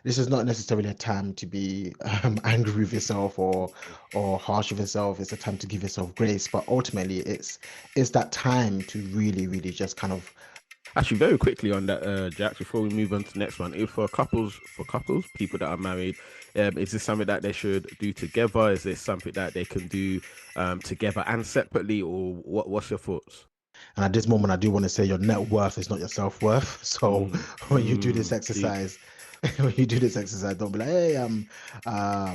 this is not necessarily a time to be angry with yourself or harsh with yourself. It's a time to give yourself grace, but ultimately, it's that time to really, really just kind of. Actually, very quickly on that, Jax, before we move on to the next one, if for couples, people that are married, is this something that they should do together? Is this something that they can do together and separately, or what's your thoughts? And at this moment, I do want to say your net worth is not your self worth. So when you do this Deep. exercise, when you do this exercise, don't be like, hey,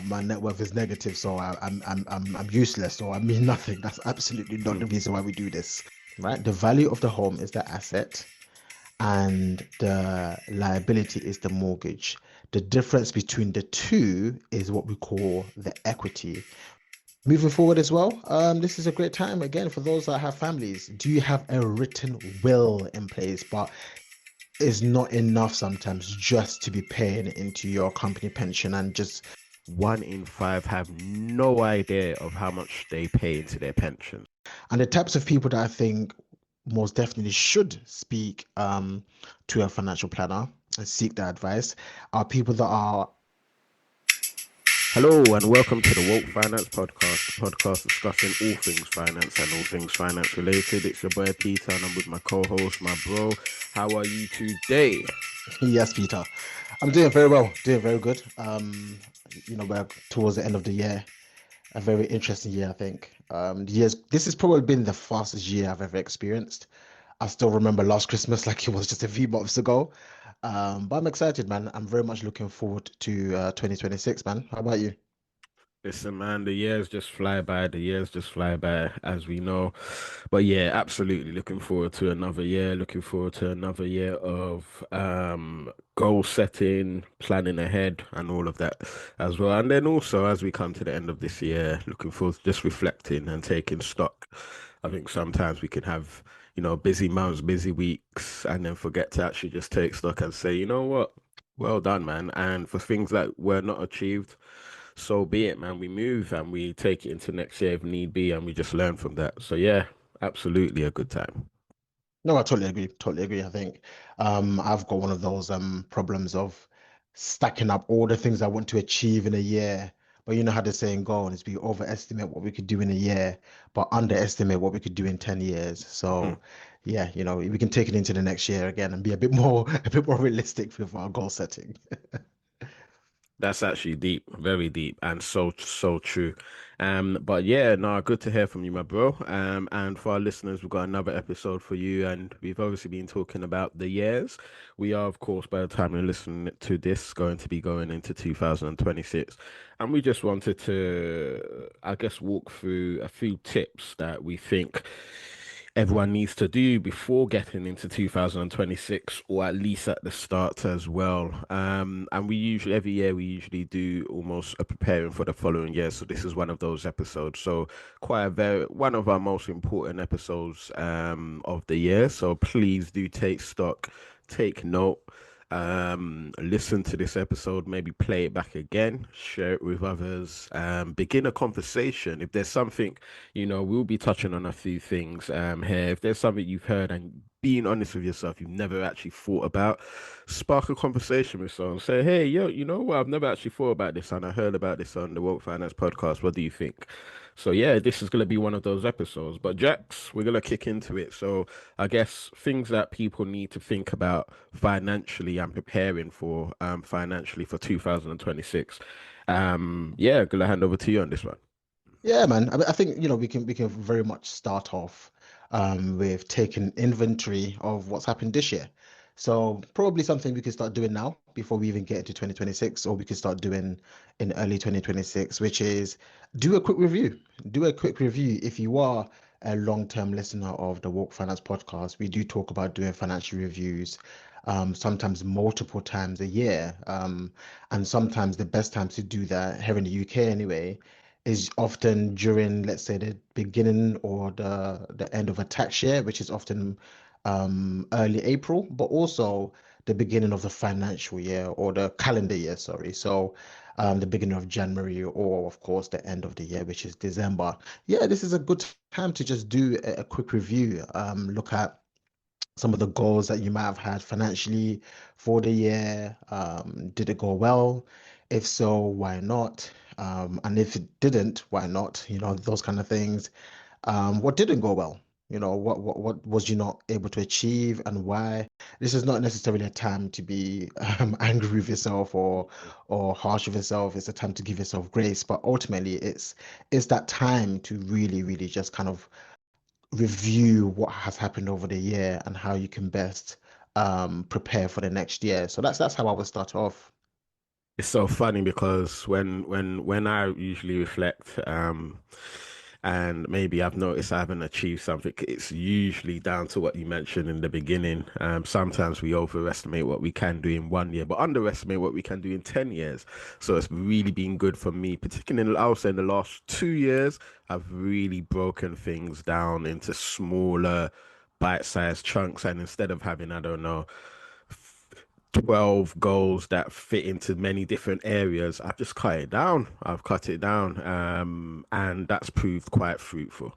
my net worth is negative, so I'm useless, or I mean nothing. That's absolutely not the reason why we do this, right? The value of the home is the asset, and the liability is the mortgage. The difference between the two is what we call the equity. Moving forward as well, this is a great time again for those that have families. Do you have a written will in place? But it's not enough sometimes just to be paying into your company pension and just. 1 in 5 have no idea of how much they pay into their pensions. And the types of people that I think most definitely should speak to a financial planner and seek their advice are people that are. Hello and welcome to the Woke Finance Podcast, the podcast discussing all things finance and all things finance related. It's your boy Peter and I'm with my co-host, my bro. How are you today? Yes, Peter. I'm doing very well, doing very good. We're towards the end of the year. A very interesting year, I think. This has probably been the fastest year I've ever experienced. I still remember last Christmas like it was just a few months ago. But I'm excited, man. I'm very much looking forward to 2026, man. How about you? Listen, man, the years just fly by. The years just fly by, as we know. But yeah, absolutely looking forward to another year. Looking forward to another year of goal setting, planning ahead, and all of that as well. And then also, as we come to the end of this year, looking forward to just reflecting and taking stock. I think sometimes we can have, busy months, busy weeks, and then forget to actually just take stock and say, you know what? Well done, man. And for things that were not achieved, so be it, man. We move and we take it into next year if need be, and we just learn from that. So yeah, absolutely a good time. No, I totally agree. Totally agree. I think I've got one of those problems of stacking up all the things I want to achieve in a year. But you know how the saying goes, is we overestimate what we could do in a year, but underestimate what we could do in 10 years. Mm. So yeah, we can take it into the next year again and be a bit more a bit more realistic with our goal setting. That's actually deep, very deep, and so true. But yeah, no, good to hear from you, my bro. And for our listeners, we've got another episode for you, and we've obviously been talking about the years. We are, of course, by the time you're listening to this, going to be going into 2026, and we just wanted to, I guess, walk through a few tips that we think everyone needs to do before getting into 2026, or at least at the start as well. And we usually, every year, we usually do almost a preparing for the following year. So this is one of those episodes. So quite a very, one of our most important episodes of the year. So please do take stock, take note. Listen to this episode, maybe play it back again, share it with others, begin a conversation. If there's something, we'll be touching on a few things here. If there's something you've heard and being honest with yourself, you've never actually thought about, spark a conversation with someone. Say, hey, yo, you know what? I've never actually thought about this and I heard about this on the Woke Finance podcast. What do you think? So yeah, this is gonna be one of those episodes. But Jax, we're gonna kick into it. So I guess things that people need to think about financially and preparing for financially for 2026. Yeah, gonna hand over to you on this one. Yeah, man. I think we can very much start off with taking inventory of what's happened this year. So probably something we can start doing now before we even get into 2026, or we can start doing in early 2026, which is do a quick review. Do a quick review. If you are a long-term listener of the Walk Finance podcast, we do talk about doing financial reviews, sometimes multiple times a year. And sometimes the best times to do that here in the UK anyway is often during, let's say, the beginning or the end of a tax year, which is often early April, but also the beginning of the financial year or the calendar year, sorry. So the beginning of January or, of course, the end of the year, which is December. Yeah, this is a good time to just do a quick review, look at some of the goals that you might have had financially for the year. Did it go well? If so, why not? And if it didn't, why not? Those kind of things. What didn't go well? What was you not able to achieve and why? This is not necessarily a time to be angry with yourself or harsh with yourself. It's a time to give yourself grace. But ultimately, it's that time to really, really just kind of review what has happened over the year and how you can best prepare for the next year. So that's how I would start off. It's so funny because when I usually reflect, and maybe I've noticed I haven't achieved something, it's usually down to what you mentioned in the beginning. Sometimes we overestimate what we can do in 1 year, but underestimate what we can do in 10 years. So it's really been good for me, particularly I would say in the last 2 years, I've really broken things down into smaller bite-sized chunks. And instead of having, I don't know, 12 goals that fit into many different areas, I've just cut it down. I've cut it down. And that's proved quite fruitful.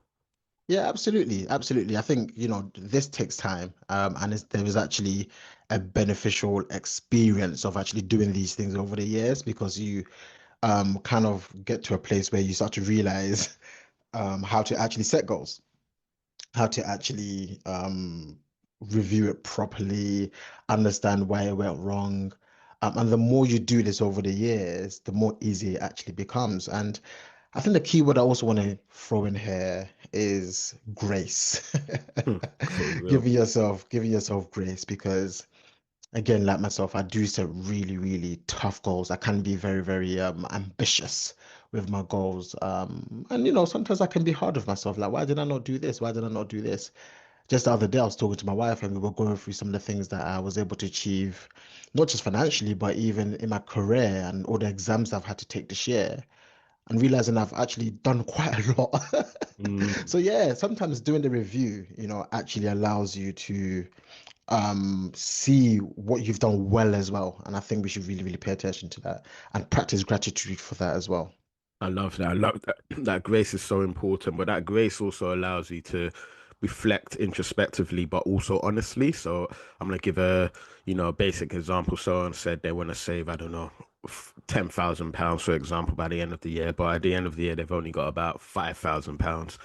Yeah, absolutely, absolutely. I think, this takes time, and there is actually a beneficial experience of actually doing these things over the years because you kind of get to a place where you start to realize how to actually set goals, how to actually review it properly, understand why it went wrong. And the more you do this over the years, the more easy it actually becomes. And I think the key word I also want to throw in here is grace. For real. Giving yourself grace because again, like myself, I do set really, really tough goals. I can be very, very ambitious with my goals. And sometimes I can be hard with myself. Like, why did I not do this? Why did I not do this? Just the other day, I was talking to my wife and we were going through some of the things that I was able to achieve, not just financially, but even in my career and all the exams I've had to take this year, and realizing I've actually done quite a lot. Mm. So yeah, sometimes doing the review, actually allows you to see what you've done well as well. And I think we should really, really pay attention to that and practice gratitude for that as well. I love that. I love that. That grace is so important, but that grace also allows you to reflect introspectively, but also honestly. So I'm gonna give a basic example. Someone said they want to save, I don't know, £10,000, for example, by the end of the year, but at the end of the year, they've only got about £5,000.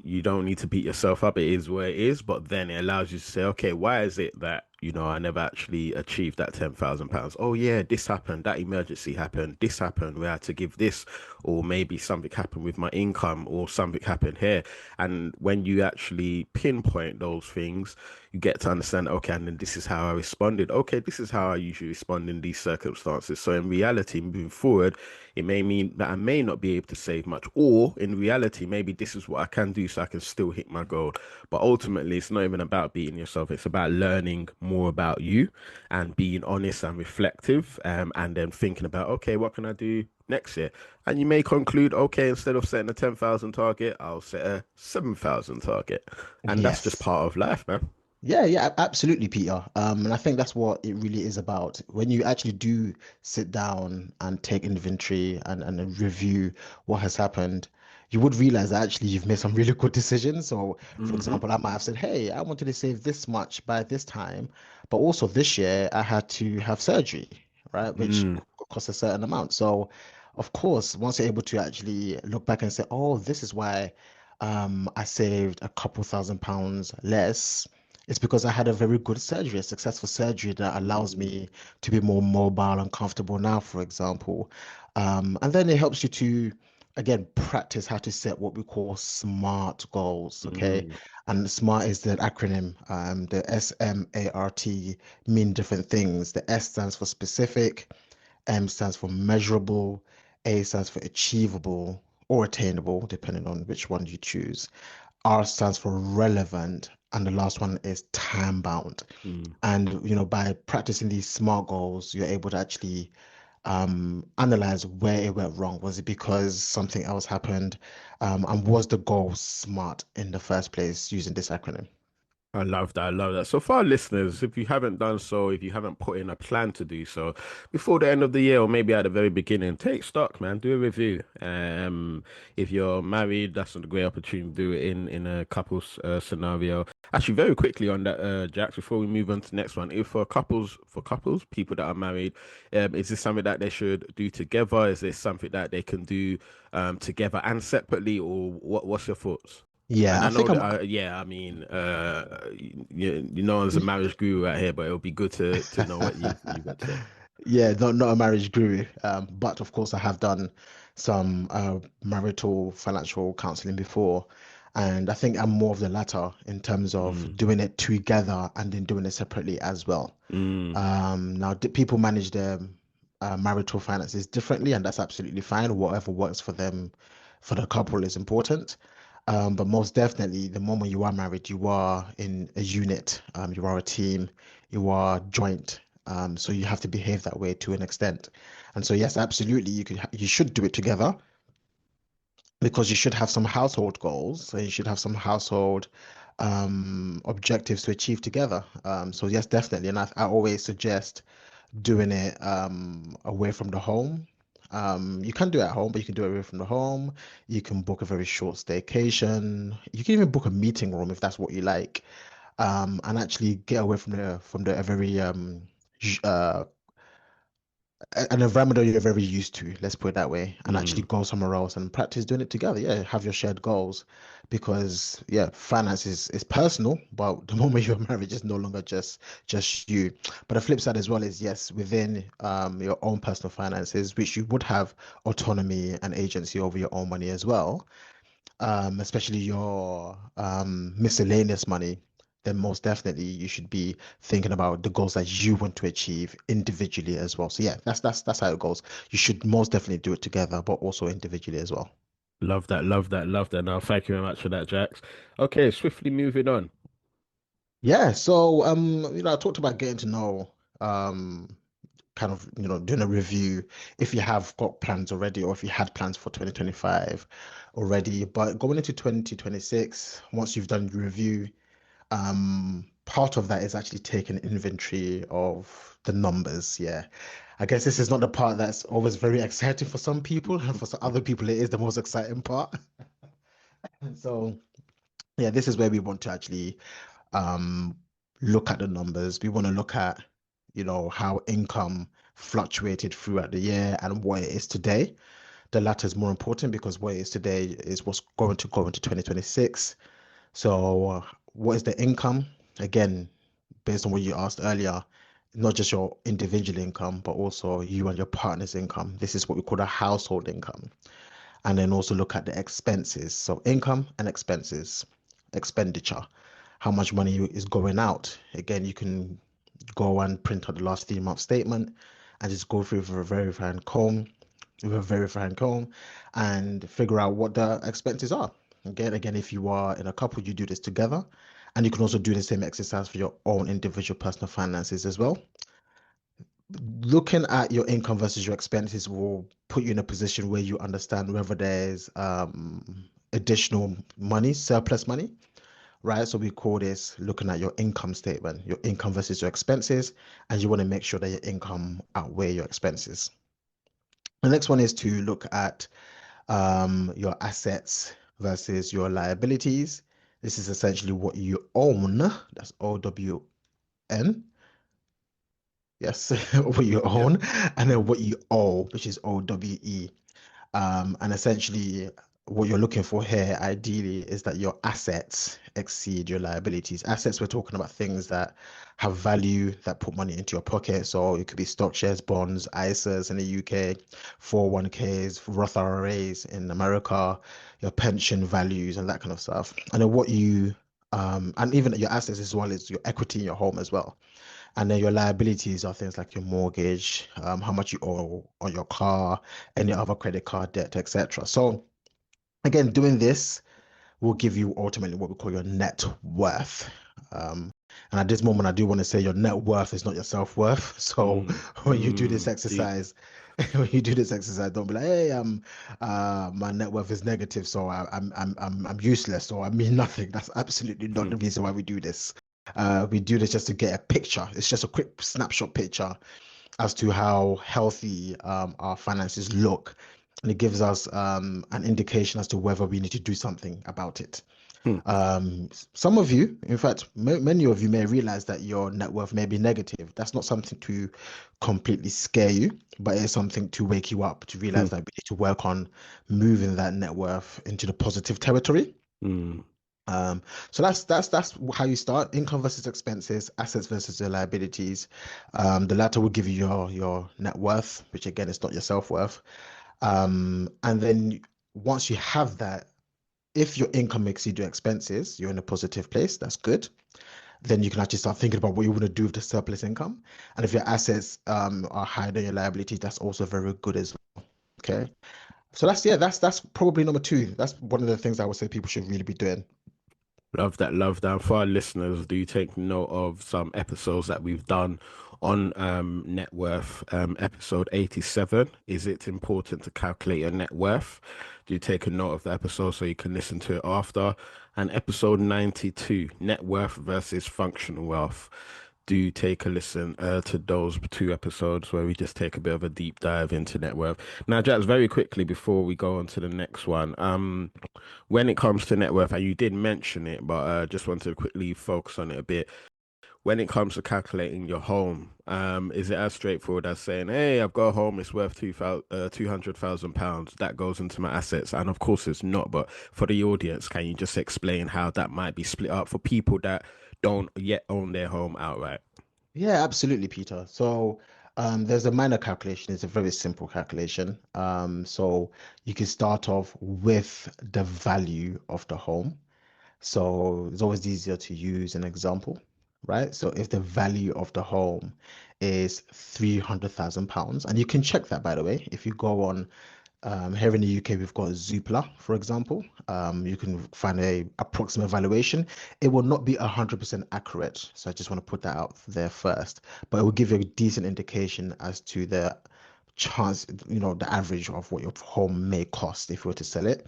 You don't need to beat yourself up. It is where it is, but then it allows you to say, okay, why is it that, I never actually achieved that £10,000? Oh yeah, this happened, that emergency happened, this happened, we had to give this, or maybe something happened with my income, or something happened here. And when you actually pinpoint those things, you get to understand, okay, and then this is how I responded. Okay, this is how I usually respond in these circumstances. So in reality, moving forward, it may mean that I may not be able to save much, or in reality, maybe this is what I can do so I can still hit my goal. But ultimately, it's not even about beating yourself, it's about learning more about you and being honest and reflective, and then thinking about, okay, what can I do next year? And you may conclude, okay, instead of setting a 10,000 target, I'll set a 7,000 target. And that's just Yes. part of life, man. Yeah, yeah, absolutely, Peter. And I think that's what it really is about. When you actually do sit down and take inventory and review what has happened, you would realize that actually you've made some really good decisions. So, for Hmm. example, I might have said, hey, I wanted to save this much by this time, but also this year I had to have surgery, right? Which Mm. costs a certain amount. So, of course, once you're able to actually look back and say, oh, this is why I saved a couple £1,000s less, it's because I had a very good surgery, a successful surgery that allows Mm. me to be more mobile and comfortable now, for example. And then it helps you to, again, practice how to set what we call SMART goals, okay? Mm. And SMART is the acronym. The SMART mean different things. The S stands for specific, M stands for measurable, A stands for achievable or attainable, depending on which one you choose. R stands for relevant, and the last one is time bound. Mm. And by practicing these smart goals, you're able to actually analyze where it went wrong. Was it because something else happened? And was the goal smart in the first place using this acronym? I love that. I love that. So for our listeners, if you haven't done so, if you haven't put in a plan to do so before the end of the year or maybe at the very beginning, take stock, man. Do a review. If you're married, that's a great opportunity to do it in a couples scenario. Actually, very quickly on that, Jax, before we move on to the next one, if for couples, people that are married, is this something that they should do together? Is this something that they can do together and separately, or what's your thoughts? And Yeah, I I know think that, I'm. yeah, I mean, you know, as a marriage guru out here, but it'll be good to know what you've got to say. Yeah, not a marriage guru, but of course I have done some marital financial counseling before, and I think I'm more of the latter in terms of Mm, doing it together and then doing it separately as well. mm, Now, people manage their marital finances differently, and that's absolutely fine. Whatever works for them, for the couple is important. But most definitely, the moment you are married, you are in a unit, you are a team, you are joint. So you have to behave that way to an extent. And so, yes, absolutely, you should do it together because you should have some household goals and you should have some household objectives to achieve together. So yes, definitely. And I always suggest doing it away from the home. You can do it at home, but you can do it away from the home. You can book a very short staycation. You can even book a meeting room if that's what you like. And actually get away from the very an environment that you're very used to, let's put it that way, and actually mm. go somewhere else and practice doing it together. Yeah, have your shared goals because yeah, finance is personal, but the moment you're married, it's no longer just you. But the flip side as well is yes, within your own personal finances, which you would have autonomy and agency over your own money as well, especially your miscellaneous money, then most definitely you should be thinking about the goals that you want to achieve individually as well. So yeah, that's how it goes. You should most definitely do it together, but also individually as well. Love that, love that, love that. Now, thank you very much for that, Jax. Okay, swiftly moving on. Yeah, so I talked about getting to know kind of, doing a review if you have got plans already or if you had plans for 2025 already. But going into 2026, once you've done your review, part of that is actually taking inventory of the numbers. Yeah. I guess this is not the part that's always very exciting for some people, and for some other people, it is the most exciting part. So, yeah, this is where we want to actually um look at the numbers. We want to look at, how income fluctuated throughout the year and what it is today. The latter is more important because what it is today is what's going to go into 2026. So, what is the income? Again, based on what you asked earlier, not just your individual income, but also you and your partner's income. This is what we call a household income. And then also look at the expenses. So, income and expenses, expenditure, how much money is going out. Again, you can go and print out the last 3 month statement and just go through with a verifying comb and figure out what the expenses are. Again, if you are in a couple, you do this together. And you can also do the same exercise for your own individual personal finances as well. Looking at your income versus your expenses will put you in a position where you understand whether there's additional money, surplus money, right? So we call this looking at your income statement, your income versus your expenses, and you want to make sure that your income outweigh your expenses. The next one is to look at your assets versus your liabilities. This is essentially what you own. That's OWN. Yes, what you Yep. own, and then what you owe, which is OWE. And essentially, what you're looking for here, ideally, is that your assets exceed your liabilities. Assets, we're talking about things that have value, that put money into your pocket. So it could be stock shares, bonds, ISAs in the UK, 401ks, Roth IRAs in America, your pension values, and that kind of stuff. And then and even your assets as well as your equity in your home as well. And then your liabilities are things like your mortgage, how much you owe on your car, any other credit card debt, etc. So again, doing this will give you ultimately what we call your net worth. And at this moment, I do want to say your net worth is not your self-worth. So when you do this Deep. exercise, when you do this exercise, don't be like, hey, my net worth is negative, so I'm useless, or I mean nothing. That's absolutely not the reason why we do this. We do this just to get a picture. It's just a quick snapshot picture as to how healthy our finances look. And it gives us an indication as to whether we need to do something about it. Hmm. Some of you, in fact, many of you may realize that your net worth may be negative. That's not something to completely scare you, but it's something to wake you up to Hmm. realize that we need to work on moving that net worth into the positive territory. Hmm. Um, so that's how you start: income versus expenses, assets versus your liabilities. The latter will give you your net worth, which again is not your self-worth. And then once you have that, if your income exceeds your expenses, you're in a positive place. That's good. Then you can actually start thinking about what you want to do with the surplus income. And if your assets are higher than your liability, that's also very good as well. Okay. So that's probably number two. That's one of the things I would say people should really be doing. Love that, love that. For our listeners, do take note of some episodes that we've done on net worth. Episode 87, is it important to calculate your net worth? Do take a note of the episode so you can listen to it after. And episode 92, net worth versus functional wealth. Do take a listen to those two episodes where we just take a bit of a deep dive into net worth. Now, Jax, very quickly before we go on to the next one, when it comes to net worth, and you did mention it, but just wanted to quickly focus on it a bit. When it comes to calculating your home, is it as straightforward as saying, "Hey, I've got a home, it's worth £200,000. That goes into my assets," and of course it's not. But for the audience, can you just explain how that might be split up for people that don't yet own their home outright? Yeah, absolutely, Peter. So there's a minor calculation. It's a very simple calculation. So you can start off with the value of the home. So it's always easier to use an example, right? So if the value of the home is £300,000, and you can check that, by the way, if you go on here in the UK, we've got Zoopla, for example. You can find a approximate valuation. It will not be 100% accurate, so I just want to put that out there first. But it will give you a decent indication as to the chance, the average of what your home may cost if you were to sell it.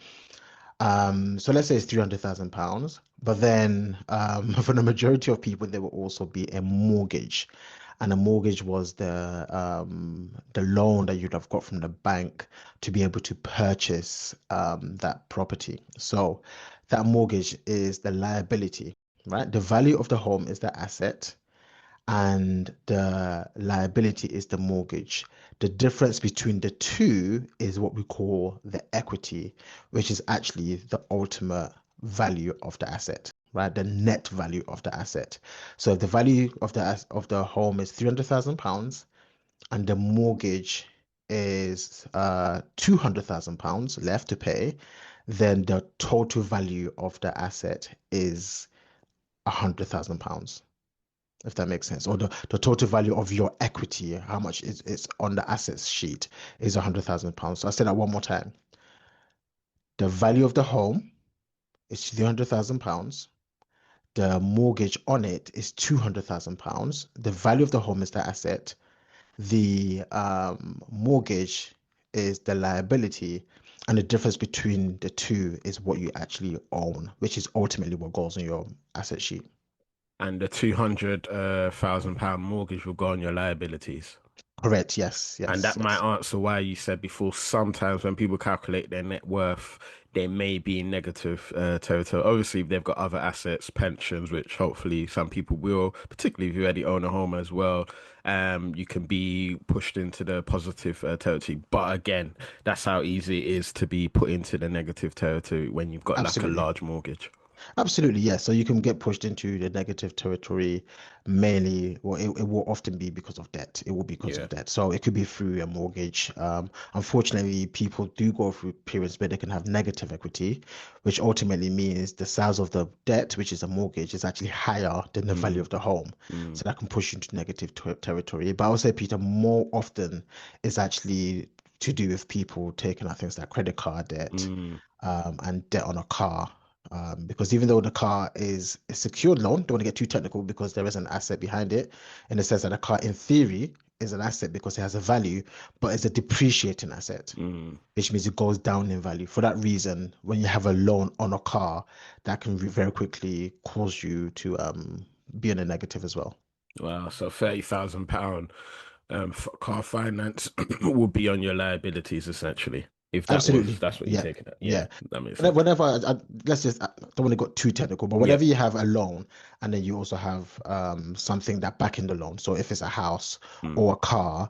So let's say it's £300,000, but then for the majority of people, there will also be a mortgage, and a mortgage was the loan that you'd have got from the bank to be able to purchase that property. So that mortgage is the liability, right? The value of the home is the asset, and the liability is the mortgage. The difference between the two is what we call the equity, which is actually the ultimate value of the asset, right? The net value of the asset. So if the value of the home is £300,000 and the mortgage is £200,000 left to pay, then the total value of the asset is £100,000, if that makes sense, or the total value of your equity, how much is on the assets sheet, is £100,000. So I said that one more time. The value of the home is £300,000. The mortgage on it is £200,000. The value of the home is the asset. The mortgage is the liability. And the difference between the two is what you actually own, which is ultimately what goes on your asset sheet. And the £200,000 mortgage will go on your liabilities. Correct. Yes. And Yes. that might Yes. answer why you said before, sometimes when people calculate their net worth, they may be in negative territory. Obviously, if they've got other assets, pensions, which hopefully some people will, particularly if you already own a home as well, you can be pushed into the positive territory. But again, that's how easy it is to be put into the negative territory when you've got like a Absolutely. large mortgage. Absolutely, yes. So you can get pushed into the negative territory mainly, well, it will often be because of debt. It will be because Yeah. of debt. So it could be through a mortgage. Unfortunately, people do go through periods where they can have negative equity, which ultimately means the size of the debt, which is a mortgage, is actually higher than the value Mm, of the home. mm, So that can push you into negative territory. But I would say, Peter, more often is actually to do with people taking out things like credit card debt, mm, and debt on a car. Because even though the car is a secured loan, don't want to get too technical because there is an asset behind it, in the sense that a car, in theory, is an asset because it has a value, but it's a depreciating asset, mm. which means it goes down in value. For that reason, when you have a loan on a car, that can very quickly cause you to be in a negative as well. Wow, so £30,000 car finance will be on your liabilities essentially. If Absolutely. that's what you're Yeah. taking at. Yeah, Yeah. that makes Whenever, sense. let's just, I don't want to go too technical, but Yeah. whenever you have a loan and then you also have something that back in the loan. So if it's a house Mm, or a car,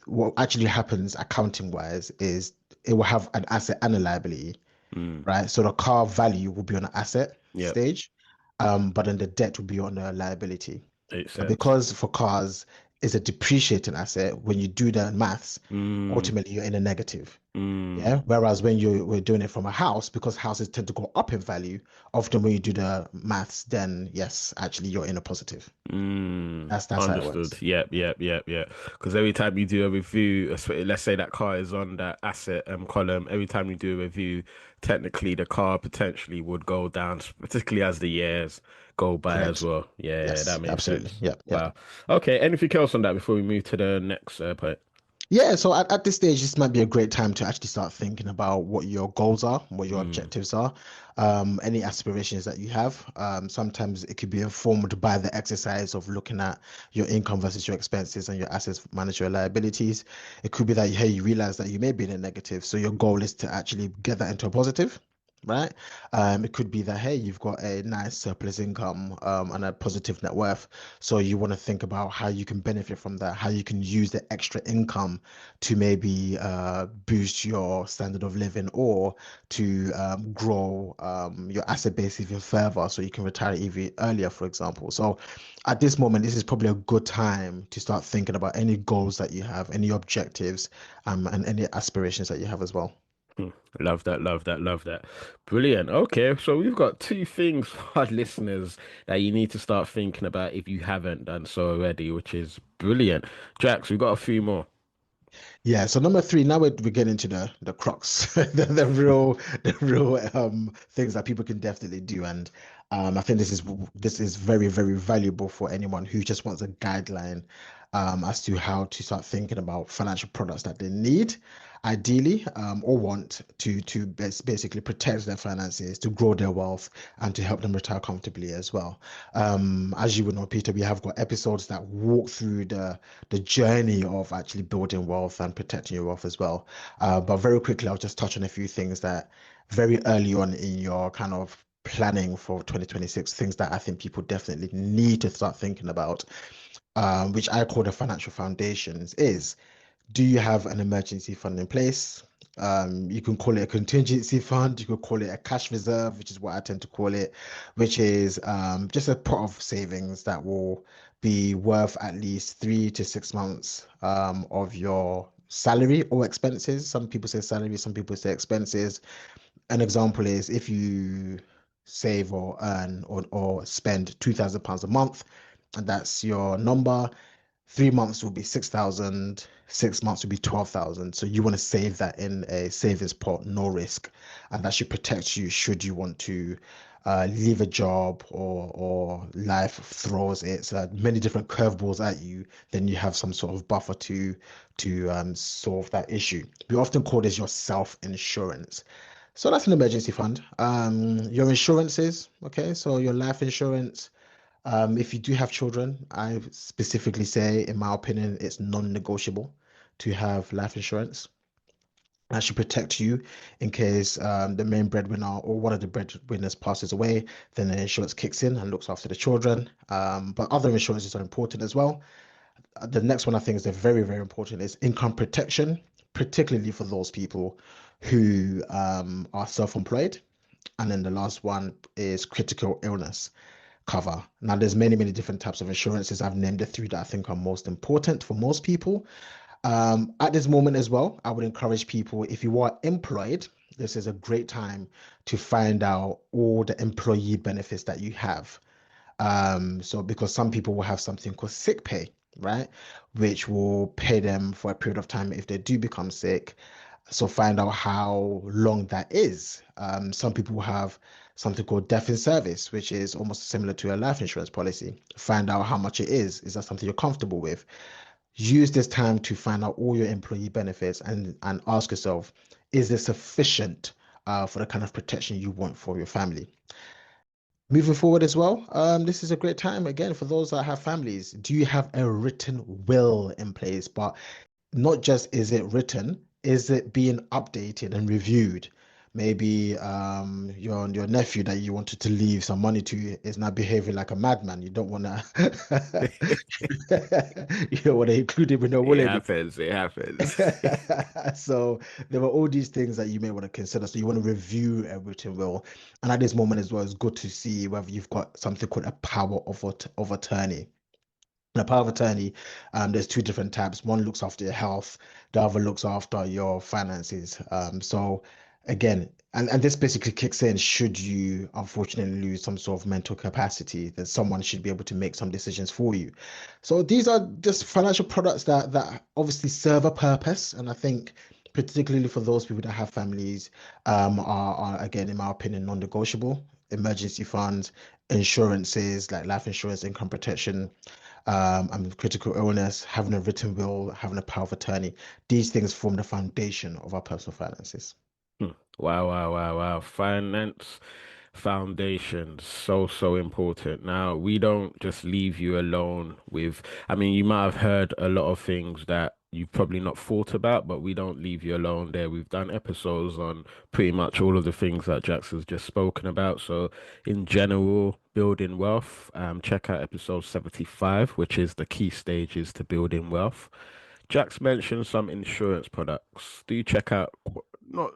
what actually happens accounting wise is it will have an asset and a liability, mm, right? So the car value will be on the asset yep. stage, but then the debt will be on the liability. Makes And sense. because for cars is a depreciating asset, when you do the maths, Mm, ultimately you're in a negative. mm, Yeah. Whereas when you were doing it from a house, because houses tend to go up in value, often when you do the maths, then yes, actually you're in a positive. That's how it understood. works. Yep, yep, yep, yep. Because every time you do a review, let's say that car is on that asset column, every time you do a review, technically the car potentially would go down, particularly as the years go by as Correct. well. Yeah, Yes, that makes absolutely. sense. Yeah, yeah. Wow. Okay, anything else on that before we move to the next point? Yeah, so at this stage, this might be a great time to actually start thinking about what your goals are, what your Mm, objectives are, any aspirations that you have. Sometimes it could be informed by the exercise of looking at your income versus your expenses and your assets, manage your liabilities. It could be that, hey, you realize that you may be in a negative, so your goal is to actually get that into a positive. Right. It could be that, hey, you've got a nice surplus income, and a positive net worth. So you want to think about how you can benefit from that, how you can use the extra income to maybe boost your standard of living or to grow your asset base even further so you can retire even earlier, for example. So at this moment, this is probably a good time to start thinking about any goals that you have, any objectives, and any aspirations that you have as well. mm. Love that, love that, love that. Brilliant. Okay, so we've got two things for our listeners that you need to start thinking about if you haven't done so already, which is brilliant. Jax, we've got a few more. Yeah, so number three, now we're getting into the crux, the real things that people can definitely do. And I think this is very, very valuable for anyone who just wants a guideline as to how to start thinking about financial products that they need, ideally, or want to basically protect their finances, to grow their wealth, and to help them retire comfortably as well. As you would know, Peter, we have got episodes that walk through the journey of actually building wealth and protecting your wealth as well. But very quickly, I'll just touch on a few things that very early on in your kind of planning for 2026, things that I think people definitely need to start thinking about, which I call the financial foundations, is do you have an emergency fund in place? You can call it a contingency fund. You could call it a cash reserve, which is what I tend to call it, which is just a pot of savings that will be worth at least 3 to 6 months of your salary or expenses. Some people say salary, some people say expenses. An example is if you save or earn or spend £2,000 a month, and that's your number. 3 months will be 6,000, 6 months will be 12,000. So you want to save that in a savings pot, no risk. And that should protect you should you want to leave a job or life throws its many different curveballs at you, then you have some sort of buffer to solve that issue. We often call this your self-insurance. So that's an emergency fund. Your insurances, okay, so your life insurance. If you do have children, I specifically say, in my opinion, it's non-negotiable to have life insurance. That should protect you in case the main breadwinner or one of the breadwinners passes away, then the insurance kicks in and looks after the children. But other insurances are important as well. The next one I think is very, very important is income protection, particularly for those people who are self-employed. And then the last one is critical illness cover. Now, there's many, many different types of insurances. I've named the three that I think are most important for most people. At this moment as well, I would encourage people, if you are employed, this is a great time to find out all the employee benefits that you have. So because some people will have something called sick pay, right? Which will pay them for a period of time if they do become sick. So find out how long that is. Some people have something called death in service, which is almost similar to a life insurance policy. Find out how much it is. Is that something you're comfortable with? Use this time to find out all your employee benefits and ask yourself, is this sufficient for the kind of protection you want for your family? moving forward as well, this is a great time again for those that have families. Do you have a written will in place? But not just is it written, is it being updated and reviewed? Maybe your nephew that you wanted to leave some money to is now behaving like a madman. You don't want to you don't want to include him in your will It anymore. happens. It happens. So there were all these things that you may want to consider. So you want to review a written will, and at this moment as well, it's good to see whether you've got something called a power of attorney. In a power of attorney, there's two different types. One looks after your health, the other looks after your finances. So again, and this basically kicks in should you unfortunately lose some sort of mental capacity, then someone should be able to make some decisions for you. So these are just financial products that obviously serve a purpose, and I think particularly for those people that have families, are again, in my opinion, non-negotiable. Emergency funds, insurances like life insurance, income protection, and critical illness, having a written will, having a power of attorney. These things form the foundation of our personal finances. Hmm. Wow, wow, wow, wow. Finance foundation, so, so important. Now, we don't just leave you alone with, I mean, you might have heard a lot of things that you've probably not thought about, but we don't leave you alone there. We've done episodes on pretty much all of the things that Jax has just spoken about. So, in general, building wealth, check out episode 75, which is the key stages to building wealth. Jax mentioned some insurance products. Do check out not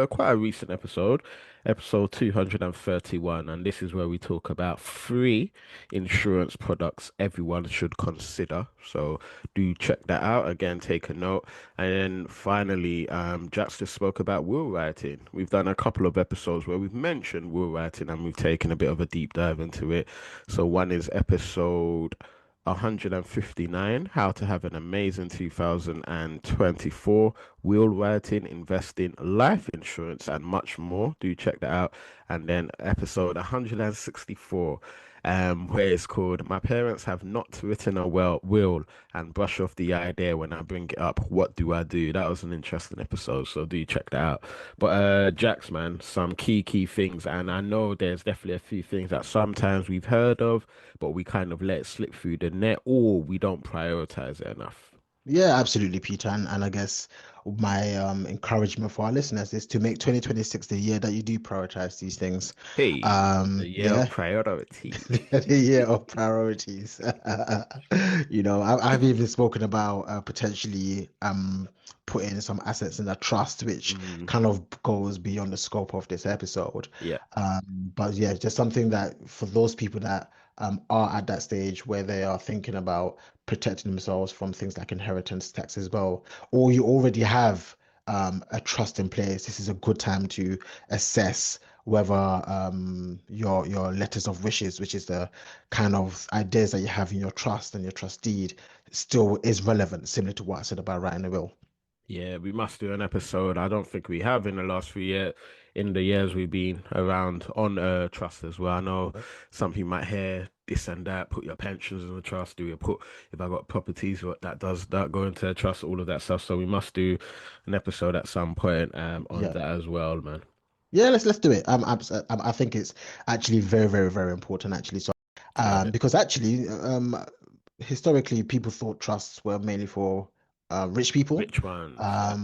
quite a recent episode, episode 231, and this is where we talk about three insurance products everyone should consider. So do check that out. Again, take a note. And then finally, Jax just spoke about will writing. We've done a couple of episodes where we've mentioned will writing and we've taken a bit of a deep dive into it. So one is episode 159, How to Have an Amazing 2024, Will Writing, Investing, Life Insurance, and much more. Do check that out. And then episode 164, where it's called My Parents Have Not Written a Will and Brush Off the Idea When I Bring It Up. What do I do? That was an interesting episode, so do check that out. But Jax, man, some key things, and I know there's definitely a few things that sometimes we've heard of, but we kind of let it slip through the net, or we don't prioritize it enough. Yeah, absolutely, Peter. And I guess my encouragement for our listeners is to make 2026 the year that you do prioritize these things. Hey, the year of Yeah, priorities. the year of priorities. I've even spoken about potentially putting some assets in a trust, which Mm, kind of goes beyond the scope of this episode. yeah, But yeah, just something that for those people that are at that stage where they are thinking about protecting themselves from things like inheritance tax as well, or you already have a trust in place, this is a good time to assess whether your letters of wishes, which is the kind of ideas that you have in your trust and your trust deed, still is relevant, similar to what I said about writing a will. yeah, we must do an episode. I don't think we have in the last few years, in the years we've been around on trust as well. I know some people might hear this and that, put your pensions in the trust, do you put if I got properties, what that does that go into a trust, all of that stuff. So we must do an episode at some point on Yeah. that as well, man. Yeah, let's do it. I think it's actually very, very, very important actually. So, Love it. because actually, historically, people thought trusts were mainly for rich people. Which ones? Yeah.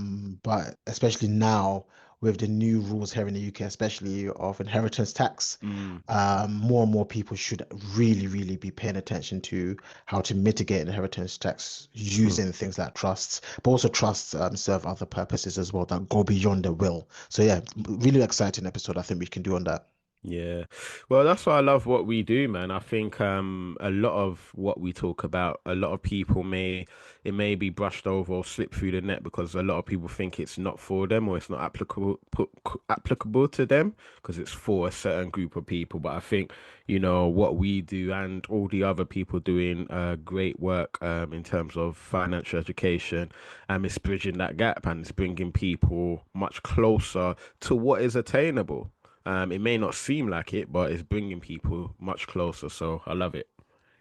But especially now with the new rules here in the UK, especially of inheritance tax, Mm. more and more people should really, really be paying attention to how to mitigate inheritance tax using things like trusts, but also trusts serve other purposes as well that go beyond the will. So yeah, really exciting episode I think we can do on that. Yeah. Well, that's why I love what we do, man. I think a lot of what we talk about, a lot of people may be brushed over or slip through the net because a lot of people think it's not for them or it's not applicable to them because it's for a certain group of people. But I think, what we do and all the other people doing great work in terms of financial education, it's bridging that gap and it's bringing people much closer to what is attainable. It may not seem like it, but it's bringing people much closer. So I love it.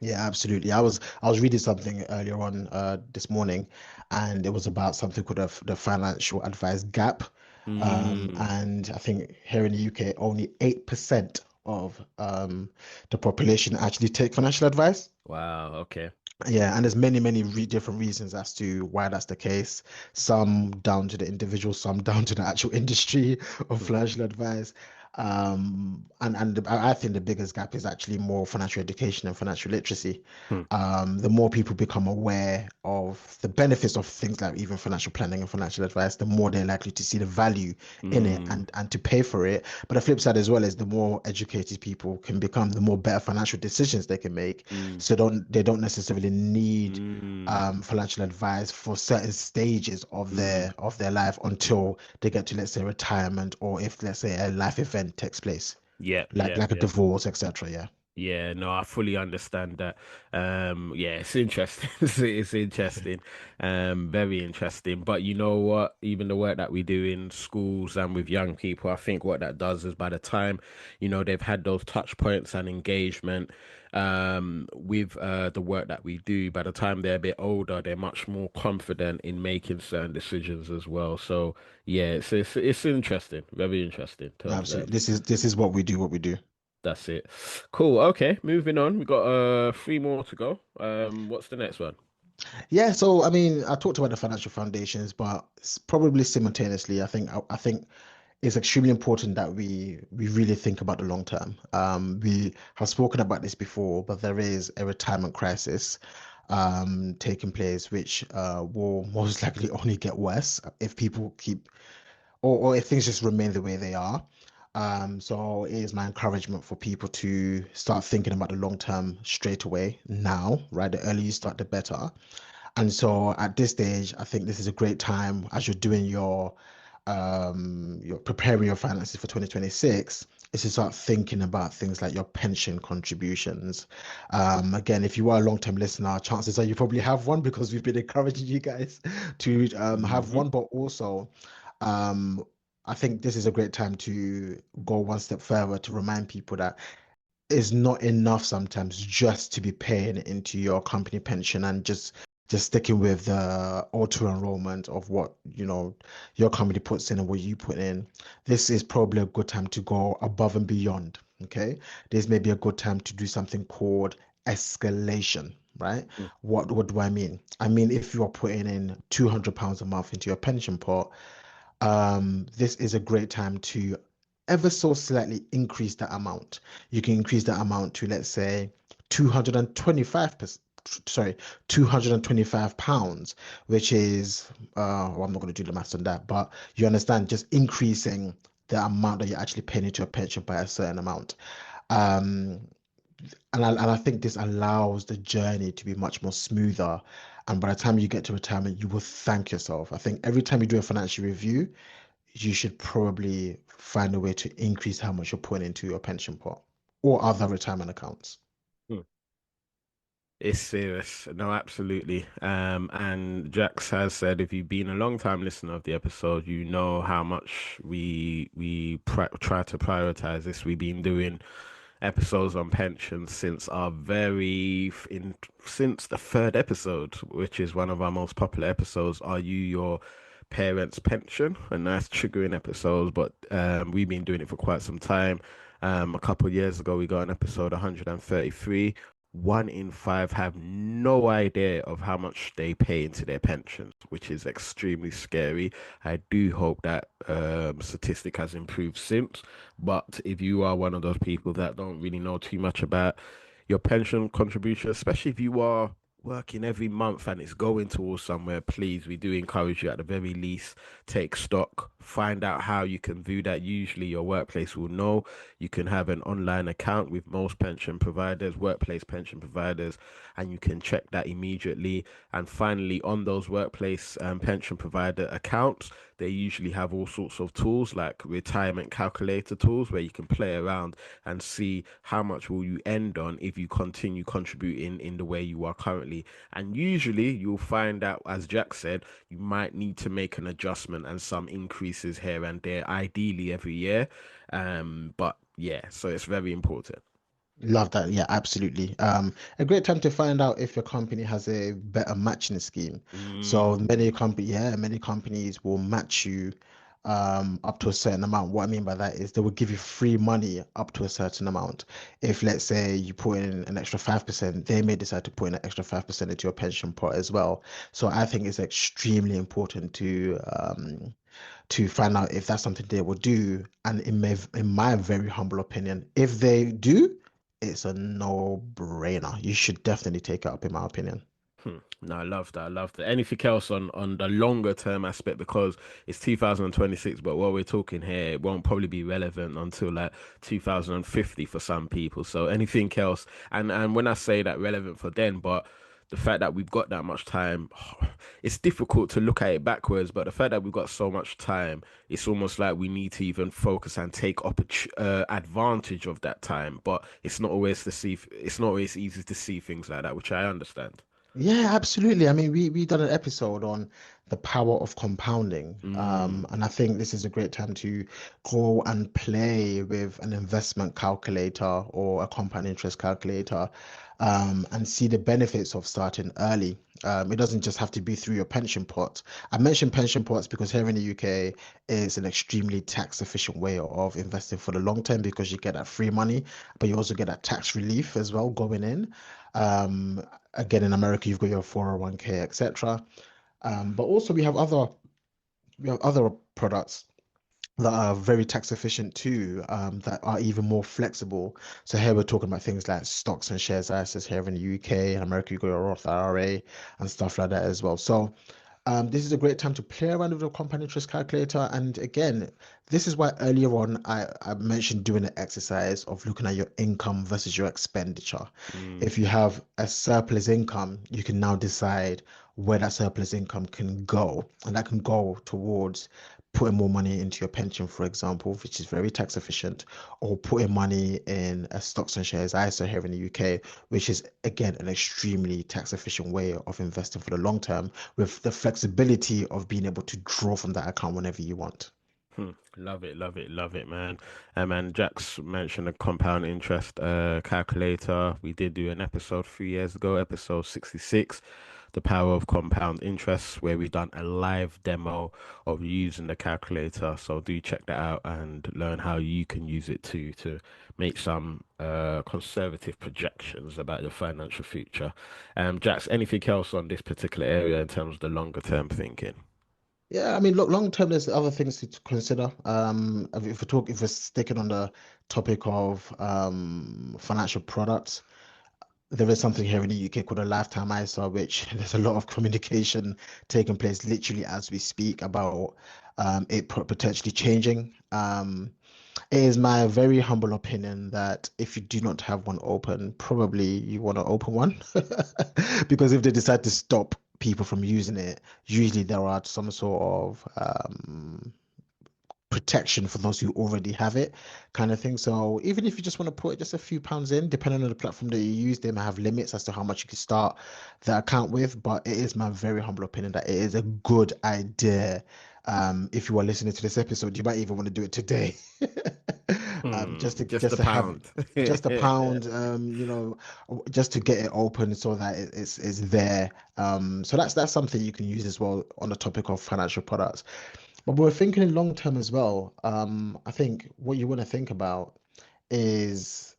Yeah, absolutely. I was reading something earlier on this morning, and it was about something called the financial advice gap. Mm, And I think here in the UK, only 8% of the population actually take financial advice. Wow. Okay. Yeah, and there's many, many different reasons as to why that's the case. Some down to the individual, some down to the actual industry of Hmm. financial advice. I think the biggest gap is actually more financial education and financial literacy. Hmm. The more people become aware of the benefits of things like even financial planning and financial advice, the more they're likely to see the value in it Mm, and to pay for it. But the flip side as well is the more educated people can become, the more better financial decisions they can make, mm, so they don't necessarily need mm, financial advice for certain stages mm. of their life until they get to, let's say, retirement, or if, let's say, a life event takes place, Yeah, yeah, like a yeah. divorce, etc. Yeah. Yeah, no, I fully understand that. Yeah, it's interesting. It's interesting. Very interesting. But you know what? Even the work that we do in schools and with young people, I think what that does is by the time, they've had those touch points and engagement, with the work that we do, by the time they're a bit older, they're much more confident in making certain decisions as well. So yeah, it's interesting. Very interesting to Absolutely. observe. This is what we do, what we do. That's it. Cool. Okay, moving on. We got three more to go. What's the next one? Yeah, so I mean, I talked about the financial foundations, but probably simultaneously, I think it's extremely important that we really think about the long term. We have spoken about this before, but there is a retirement crisis taking place, which will most likely only get worse if people keep, or if things just remain the way they are. So it is my encouragement for people to start thinking about the long term straight away now, right? The earlier you start, the better. And so at this stage, I think this is a great time as you're doing you're preparing your finances for 2026, is to start thinking about things like your pension contributions. Again, if you are a long-term listener, chances are you probably have one because we've been encouraging you guys to have Hmm. one, but also um, I think this is a great time to go one step further to remind people that it's not enough sometimes just to be paying into your company pension and just sticking with the auto enrollment of what your company puts in and what you put in. This is probably a good time to go above and beyond. Okay, this may be a good time to do something called escalation. Right? What do I mean? I mean, if you are putting in £200 a month into your pension pot, this is a great time to ever so slightly increase that amount. You can increase that amount to, let's say, 225%, sorry, £225, which is, well, I'm not going to do the maths on that, but you understand, just increasing the amount that you're actually paying into a pension by a certain amount. Um, and I think this allows the journey to be much more smoother. And by the time you get to retirement, you will thank yourself. I think every time you do a financial review, you should probably find a way to increase how much you're putting into your pension pot or other retirement accounts. It's serious. No, absolutely. And Jax has said, if you've been a long time listener of the episode, you know how much we try to prioritize this. We've been doing episodes on pensions since our since the third episode, which is one of our most popular episodes. Are you your parents' pension? A nice triggering episodes, but we've been doing it for quite some time. A couple of years ago, we got an episode 133. One in five have no idea of how much they pay into their pensions, which is extremely scary. I do hope that statistic has improved since. But if you are one of those people that don't really know too much about your pension contribution, especially if you are working every month and it's going towards somewhere, please, we do encourage you at the very least, take stock, find out how you can view that. Usually your workplace will know. You can have an online account with most pension providers, workplace pension providers, and you can check that immediately. And finally, on those workplace pension provider accounts, they usually have all sorts of tools like retirement calculator tools where you can play around and see how much will you end on if you continue contributing in the way you are currently. And usually you'll find out, as Jack said, you might need to make an adjustment and some increases here and there, ideally every year. But yeah, so it's very important. Love that. Yeah, absolutely. A great time to find out if your company has a better matching scheme. So Mm, many companies will match you up to a certain amount. What I mean by that is they will give you free money up to a certain amount. If let's say you put in an extra 5%, they may decide to put in an extra 5% into your pension pot as well. So I think it's extremely important to find out if that's something they will do. And in my very humble opinion, if they do, it's a no-brainer. You should definitely take it up, in my opinion. No, I love that. I love that. Anything else on the longer term aspect because it's 2026, but what we're talking here, it won't probably be relevant until like 2050 for some people. So anything else, and when I say that relevant for then, but the fact that we've got that much time, it's difficult to look at it backwards. But the fact that we've got so much time, it's almost like we need to even focus and take advantage of that time. But it's not always easy to see things like that, which I understand. Yeah, absolutely. I mean, we done an episode on the power of compounding. Mm. And I think this is a great time to go and play with an investment calculator or a compound interest calculator, and see the benefits of starting early. It doesn't just have to be through your pension pot. I mentioned pension pots because here in the UK, it's an extremely tax efficient way of investing for the long term because you get that free money, but you also get that tax relief as well going in. Um, Again, in America, you've got your 401k, etc. But also we have other products that are very tax efficient too, that are even more flexible. So here we're talking about things like stocks and shares ISAs here in the UK. In America, you got your Roth IRA and stuff like that as well. So this is a great time to play around with the compound interest calculator. And again, this is why earlier on I mentioned doing an exercise of looking at your income versus your expenditure. Mm. If you have a surplus income, you can now decide where that surplus income can go. And that can go towards putting more money into your pension, for example, which is very tax efficient, or putting money in a stocks and shares ISA here in the UK, which is again an extremely tax efficient way of investing for the long term with the flexibility of being able to draw from that account whenever you want. Love it, love it, love it, man. And Jax mentioned a compound interest calculator. We did do an episode 3 years ago, episode 66, The Power of Compound Interest, where we done a live demo of using the calculator. So do check that out and learn how you can use it too to make some conservative projections about your financial future. Jax, anything else on this particular area in terms of the longer term thinking? Yeah, I mean, look, long term, there's other things to consider. If we're sticking on the topic of financial products, there is something here in the UK called a lifetime ISA, which there's a lot of communication taking place literally as we speak about it potentially changing. It is my very humble opinion that if you do not have one open, probably you want to open one. Because if they decide to stop people from using it, usually there are some sort of protection for those who already have it, kind of thing. So even if you just want to put just a few pounds in, depending on the platform that you use, they may have limits as to how much you can start the account with. But it is my very humble opinion that it is a good idea. If you are listening to this episode, you might even want to do it today. Just to Just just a to have pound. just a pound, just to get it open so that it's there. So that's something you can use as well on the topic of financial products. But we're thinking in long term as well. I think what you want to think about is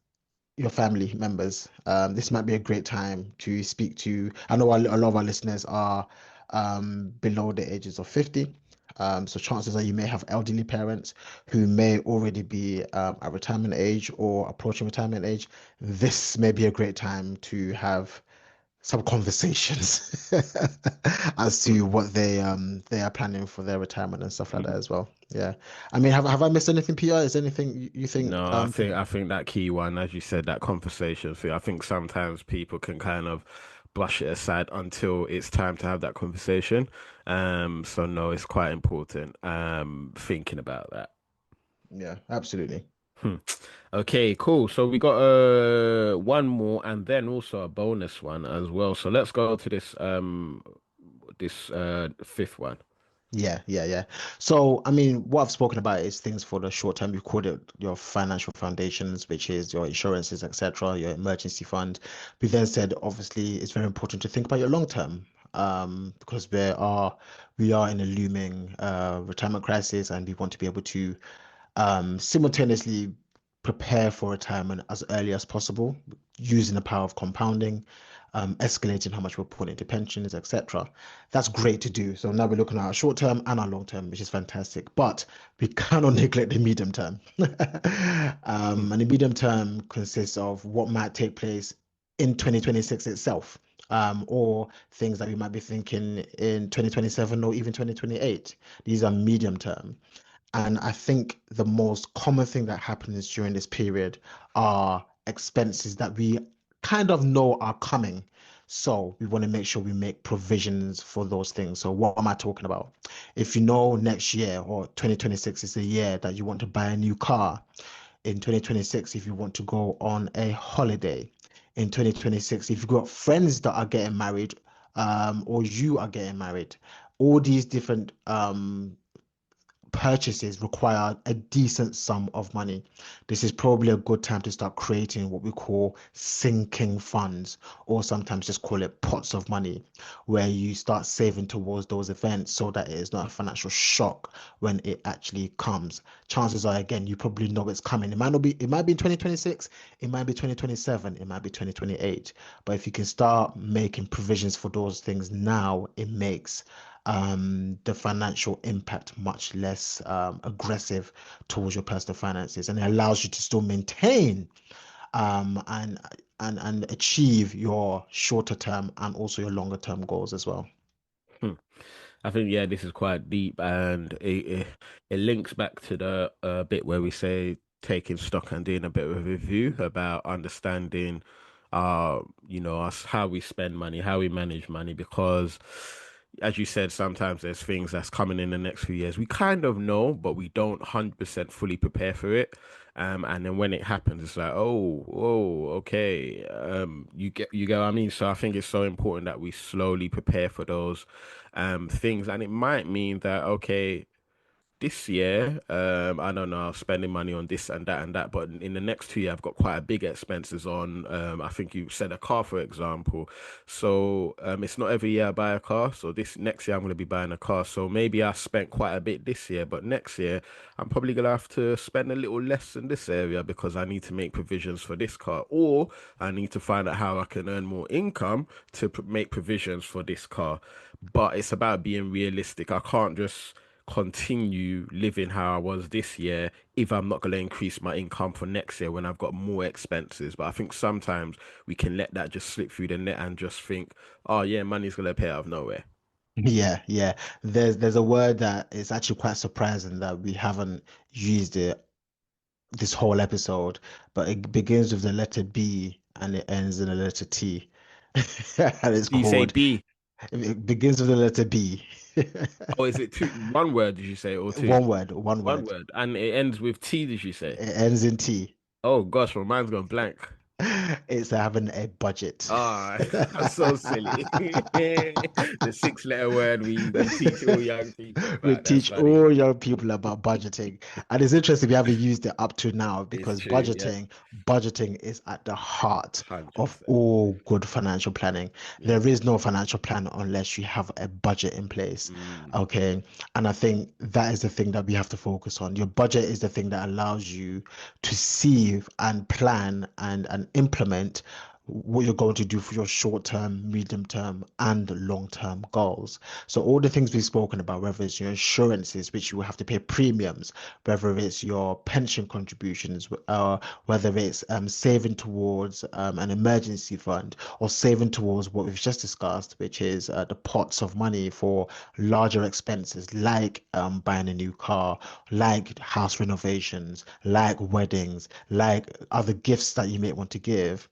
your family members. This might be a great time to speak to. I know a lot of our listeners are below the ages of 50. So chances are you may have elderly parents who may already be at retirement age or approaching retirement age. This may be a great time to have some conversations as to what they are planning for their retirement and stuff like that as well. Yeah. I mean, have I missed anything, Peter? Is there anything you think No, I think that key one, as you said, that conversation thing. I think sometimes people can kind of brush it aside until it's time to have that conversation. So no, it's quite important. Thinking about that. yeah, absolutely. Hmm. Okay, cool. So we got one more and then also a bonus one as well. So let's go to this fifth one. Yeah, yeah, yeah. So, I mean, what I've spoken about is things for the short term. You called it your financial foundations, which is your insurances, etc., your emergency fund. We then said, obviously, it's very important to think about your long term. because we are in a looming retirement crisis, and we want to be able to simultaneously prepare for retirement as early as possible using the power of compounding, escalating how much we're putting into pensions, etc. That's great to do. So now we're looking at our short term and our long term, which is fantastic. But we cannot neglect the medium term. Hmm. And the medium term consists of what might take place in 2026 itself. Or things that we might be thinking in 2027 or even 2028. These are medium term. And I think the most common thing that happens during this period are expenses that we kind of know are coming. So we want to make sure we make provisions for those things. So what am I talking about? If you know next year or 2026 is the year that you want to buy a new car, in 2026, if you want to go on a holiday, in 2026, if you've got friends that are getting married, or you are getting married, all these different purchases require a decent sum of money. This is probably a good time to start creating what we call sinking funds, or sometimes just call it pots of money, where you start saving towards those events so that it is not a financial shock when it actually comes. Chances are, again, you probably know it's coming. It might not be, it might be in 2026, it might be 2027, it might be 2028. But if you can start making provisions for those things now, it makes the financial impact much less aggressive towards your personal finances, and it allows you to still maintain and and achieve your shorter term and also your longer term goals as well. Hmm. I think yeah, this is quite deep, and it links back to the bit where we say taking stock and doing a bit of a review about understanding, us how we spend money, how we manage money, because as you said, sometimes there's things that's coming in the next few years. We kind of know, but we don't 100% fully prepare for it. And then when it happens, it's like, oh, okay. You get what I mean? So I think it's so important that we slowly prepare for those things. And it might mean that, okay, this year, I don't know, spending money on this and that, but in the next 2 years, I've got quite a big expenses on. I think you said a car, for example. So it's not every year I buy a car. So this next year, I'm going to be buying a car. So maybe I spent quite a bit this year, but next year, I'm probably going to have to spend a little less in this area because I need to make provisions for this car, or I need to find out how I can earn more income to make provisions for this car. But it's about being realistic. I can't just continue living how I was this year if I'm not going to increase my income for next year when I've got more expenses. But I think sometimes we can let that just slip through the net and just think, oh yeah, money's going to appear out of nowhere. Yeah, yeah. There's a word that is actually quite surprising that we haven't used it this whole episode, but it begins with the letter B and it ends in the letter T. And it's Do you say called, B? it begins with the letter B. Oh, is it two, one word, did you say, or two? One word, one One word. word. And it ends with T, did you say? It ends in T. Oh gosh, my mind's gone blank. It's having a budget. Ah, that's so silly. The six-letter word we teach all young people We about. That's teach funny. all young people about budgeting. And it's interesting we haven't used it up to now It's because true, yeah. budgeting is at the heart of 100%. all good financial planning. Yeah. There is no financial plan unless you have a budget in place. Mm. Okay. And I think that is the thing that we have to focus on. Your budget is the thing that allows you to see and plan and implement what you're going to do for your short term, medium term, and long term goals. So, all the things we've spoken about, whether it's your insurances, which you will have to pay premiums, whether it's your pension contributions, whether it's saving towards an emergency fund, or saving towards what we've just discussed, which is the pots of money for larger expenses like buying a new car, like house renovations, like weddings, like other gifts that you may want to give.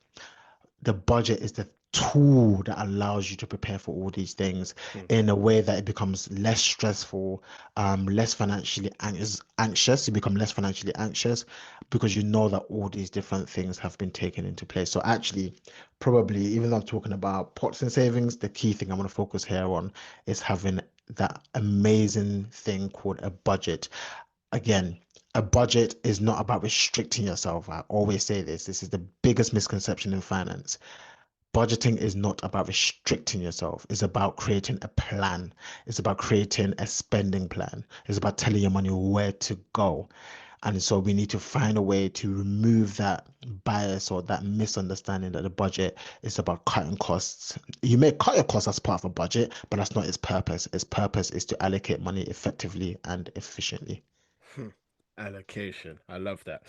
The budget is the tool that allows you to prepare for all these things Mm. in a way that it becomes less stressful, less financially anxious. You become less financially anxious because you know that all these different things have been taken into place. So actually, probably even though I'm talking about pots and savings, the key thing I want to focus here on is having that amazing thing called a budget. Again, a budget is not about restricting yourself. I always say this. This is the biggest misconception in finance. Budgeting is not about restricting yourself. It's about creating a plan. It's about creating a spending plan. It's about telling your money where to go. And so we need to find a way to remove that bias or that misunderstanding that the budget is about cutting costs. You may cut your costs as part of a budget, but that's not its purpose. Its purpose is to allocate money effectively and efficiently. Hmm. Allocation. I love that.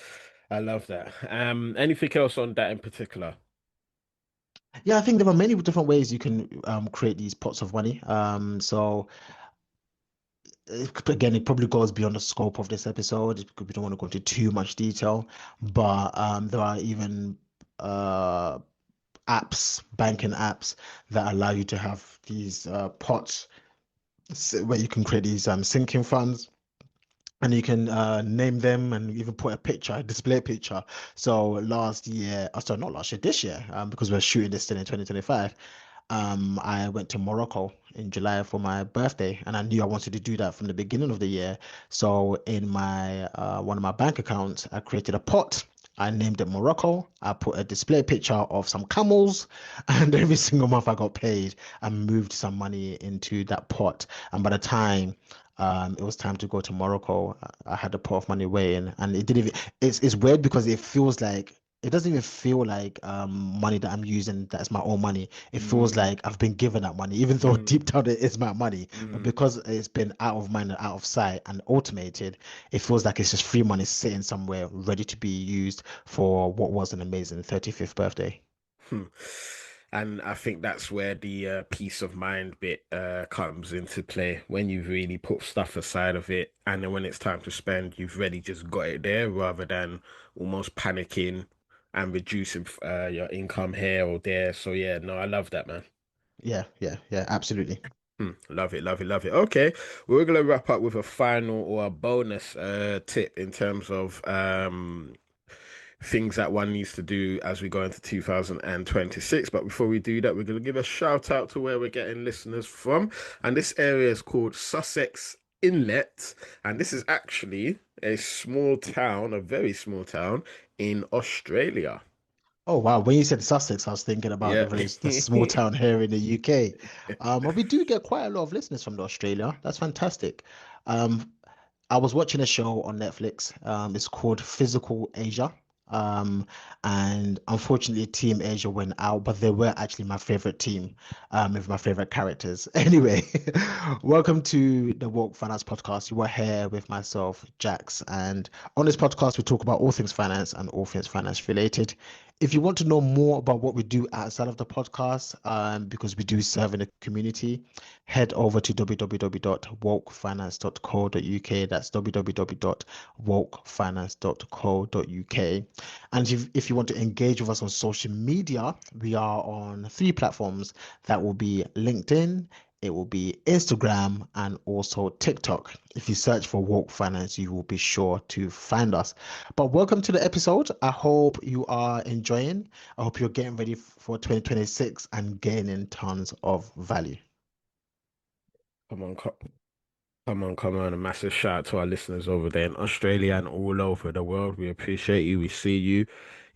I love that. Anything else on that in particular? Yeah, I think there are many different ways you can create these pots of money. Again, it probably goes beyond the scope of this episode because we don't want to go into too much detail. But there are even uh, banking apps that allow you to have these pots where you can create these sinking funds. And you can name them and even put a picture, a display picture. So last year, sorry, not last year, this year, because we're shooting this still in 2025. I went to Morocco in July for my birthday, and I knew I wanted to do that from the beginning of the year. So in my one of my bank accounts, I created a pot. I named it Morocco. I put a display picture of some camels, and every single month I got paid and moved some money into that pot. And by the time it was time to go to Morocco, I had a pot of money waiting, and it didn't even. It's weird because it doesn't even feel like money that I'm using that's my own money. It feels Mm, like I've been given that money, even though mm, deep down it is my money. But mm. because it's been out of mind and out of sight and automated, it feels like it's just free money sitting somewhere ready to be used for what was an amazing 35th birthday. Hmm. And I think that's where the peace of mind bit comes into play when you've really put stuff aside of it, and then when it's time to spend, you've really just got it there rather than almost panicking and reducing your income here or there. So yeah, no, I love that, man. Yeah, yeah, yeah, absolutely. Love it, love it, love it. Okay, we're gonna wrap up with a final or a bonus tip in terms of things that one needs to do as we go into 2026. But before we do that, we're going to give a shout out to where we're getting listeners from. And this area is called Sussex Inlet. And this is actually a small town, a very small town in Australia. Oh wow, when you said Sussex, I was thinking about Yeah. the small town here in the UK. But we do get quite a lot of listeners from Australia. That's fantastic. Um, I was watching a show on Netflix. It's called Physical Asia. Um, and unfortunately, Team Asia went out, but they were actually my favorite team, with my favorite characters. Anyway, welcome to the Woke Finance Podcast. You are here with myself, Jax, and on this podcast, we talk about all things finance and all things finance related. If you want to know more about what we do outside of the podcast, because we do serve in the community, head over to www.wokefinance.co.uk. That's www.wokefinance.co.uk. And if you want to engage with us on social media, we are on three platforms. That will be LinkedIn, it will be Instagram, and also TikTok. If you search for Woke Finance, you will be sure to find us. But welcome to the episode. I hope you are enjoying. I hope you're getting ready for 2026 and gaining tons of value. Come on, come on, come on. A massive shout out to our listeners over there in Australia and all over the world. We appreciate you. We see you.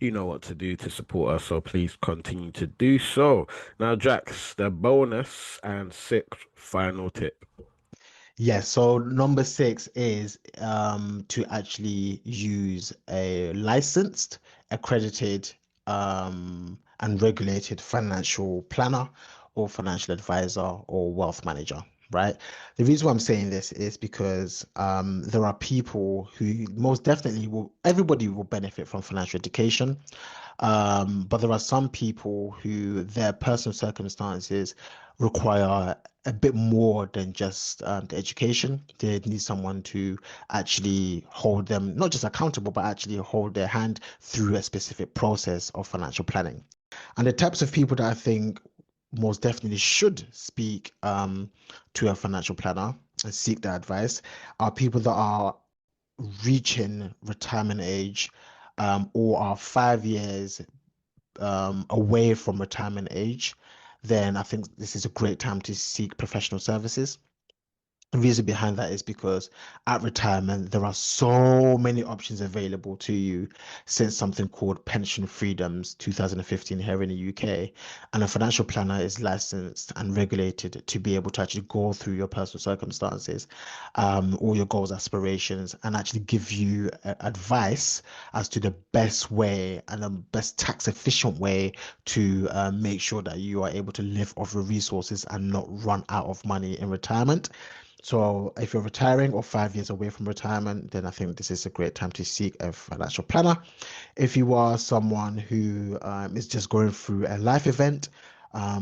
You know what to do to support us, so please continue to do so. Now, Jax, the bonus and sixth final tip. Yes, so number six is to actually use a licensed, accredited, and regulated financial planner or financial advisor or wealth manager, right? The reason why I'm saying this is because there are people who most definitely everybody will benefit from financial education. But there are some people who their personal circumstances require a bit more than just the education. They need someone to actually hold them, not just accountable, but actually hold their hand through a specific process of financial planning. And the types of people that I think most definitely should speak to a financial planner and seek their advice are people that are reaching retirement age or are 5 years away from retirement age, then I think this is a great time to seek professional services. The reason behind that is because at retirement, there are so many options available to you since something called Pension Freedoms 2015 here in the UK. And a financial planner is licensed and regulated to be able to actually go through your personal circumstances, all your goals, aspirations, and actually give you advice as to the best way and the best tax efficient way to make sure that you are able to live off your resources and not run out of money in retirement. So if you're retiring or 5 years away from retirement, then I think this is a great time to seek a financial planner. If you are someone who is just going through a life event,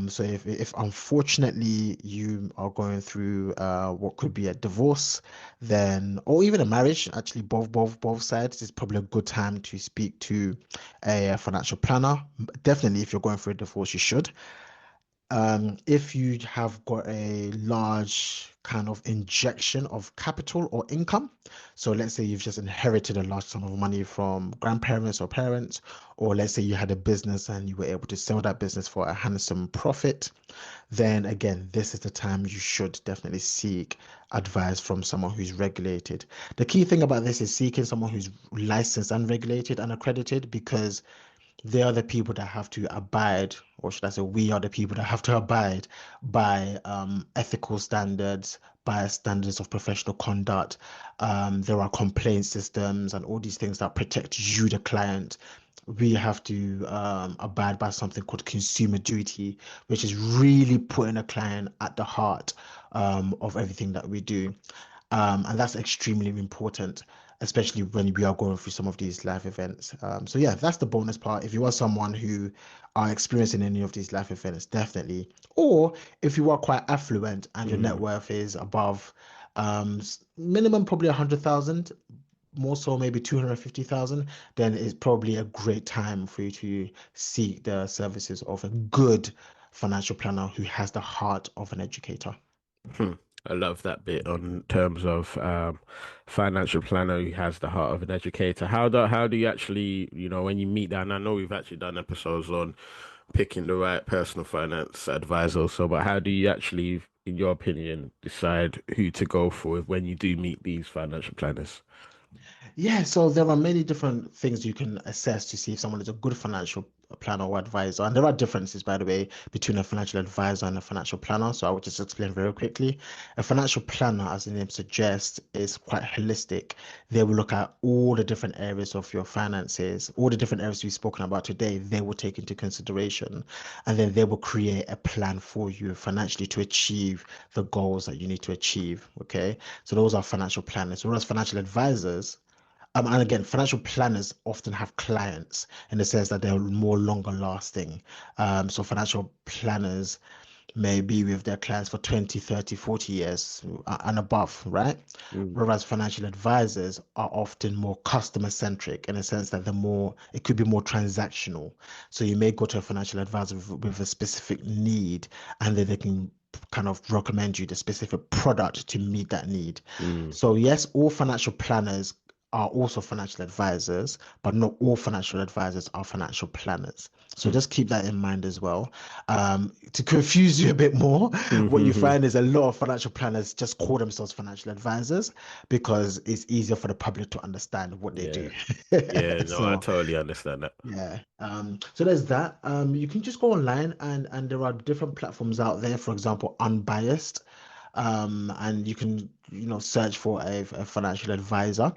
so if unfortunately you are going through what could be a divorce, then or even a marriage, actually both sides, it's probably a good time to speak to a financial planner. Definitely, if you're going through a divorce, you should. If you have got a large kind of injection of capital or income, so let's say you've just inherited a large sum of money from grandparents or parents, or let's say you had a business and you were able to sell that business for a handsome profit, then again, this is the time you should definitely seek advice from someone who's regulated. The key thing about this is seeking someone who's licensed and regulated and accredited because they are the people that have to abide, or should I say, we are the people that have to abide by ethical standards, by standards of professional conduct. There are complaint systems and all these things that protect you, the client. We have to abide by something called consumer duty, which is really putting a client at the heart of everything that we do. And that's extremely important, especially when we are going through some of these life events. So yeah, that's the bonus part. If you are someone who are experiencing any of these life events, definitely. Or if you are quite affluent and your net Mm. worth is above minimum probably 100,000, more so maybe 250,000, then it's probably a great time for you to seek the services of a good financial planner who has the heart of an educator. Hmm. I love that bit on terms of financial planner who has the heart of an educator. How do you actually, when you meet that, and I know we've actually done episodes on picking the right personal finance advisor, so but how do you actually, in your opinion, decide who to go for when you do meet these financial planners? Yeah, so there are many different things you can assess to see if someone is a good financial planner or advisor. And there are differences, by the way, between a financial advisor and a financial planner. So I will just explain very quickly. A financial planner, as the name suggests, is quite holistic. They will look at all the different areas of your finances, all the different areas we've spoken about today, they will take into consideration. And then they will create a plan for you financially to achieve the goals that you need to achieve. Okay. So those are financial planners. Whereas financial advisors, and again, financial planners often have clients in the sense that they're more longer lasting. So financial planners may be with their clients for 20, 30, 40 years and above, right? Mm. Whereas financial advisors are often more customer centric in the sense that it could be more transactional. So you may go to a financial advisor with a specific need, and then they can kind of recommend you the specific product to meet that need. Mm. So yes, all financial planners are also financial advisors, but not all financial advisors are financial planners. So just keep that in mind as well. To confuse you a bit more, what you Mm. find is a lot of financial planners just call themselves financial advisors because it's easier for the public to understand what they do. Yeah. Yeah, no, I So totally understand that. yeah. So there's that. You can just go online and there are different platforms out there, for example, Unbiased. And you can, search for a financial advisor.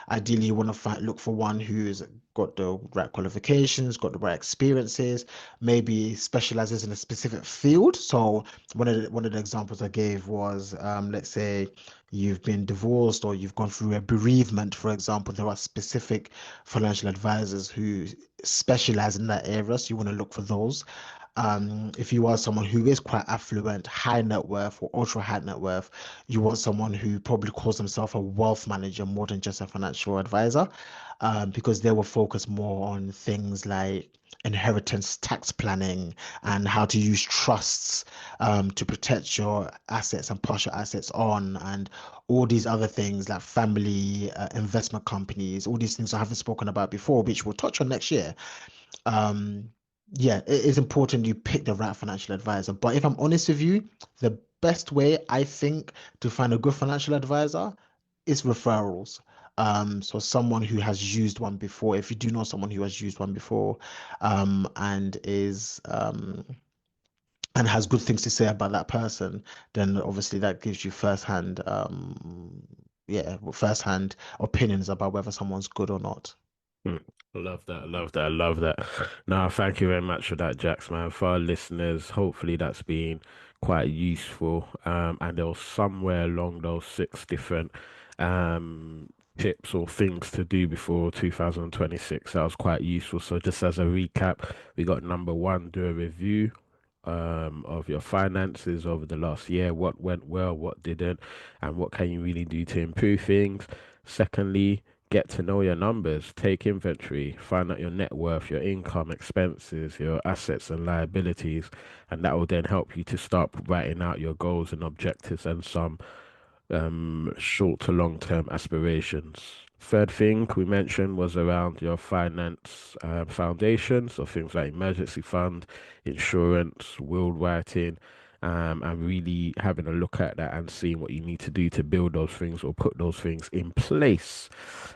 Ideally, you want to look for one who's got the right qualifications, got the right experiences, maybe specializes in a specific field. So one of the examples I gave was, let's say you've been divorced or you've gone through a bereavement, for example. There are specific financial advisors who specialize in that area, so you want to look for those. If you are someone who is quite affluent, high net worth or ultra high net worth, you want someone who probably calls themselves a wealth manager more than just a financial advisor, because they will focus more on things like inheritance tax planning and how to use trusts to protect your assets and pass your assets on, and all these other things like family investment companies, all these things I haven't spoken about before, which we'll touch on next year. um, yeah, it is important you pick the right financial advisor. But if I'm honest with you, the best way, I think, to find a good financial advisor is referrals. So someone who has used one before, if you do know someone who has used one before, and is and has good things to say about that person, then obviously that gives you first-hand first-hand opinions about whether someone's good or not. Mm. I love that. I love that. I love that. No, thank you very much for that, Jax, man. For our listeners, hopefully that's been quite useful. And there was somewhere along those six different um tips or things to do before 2026. That was quite useful. So just as a recap, we got number one, do a review of your finances over the last year, what went well, what didn't, and what can you really do to improve things. Secondly, get to know your numbers, take inventory, find out your net worth, your income, expenses, your assets and liabilities, and that will then help you to start writing out your goals and objectives and some short to long term aspirations. Third thing we mentioned was around your finance foundation, so things like emergency fund, insurance, will writing, and really having a look at that and seeing what you need to do to build those things or put those things in place.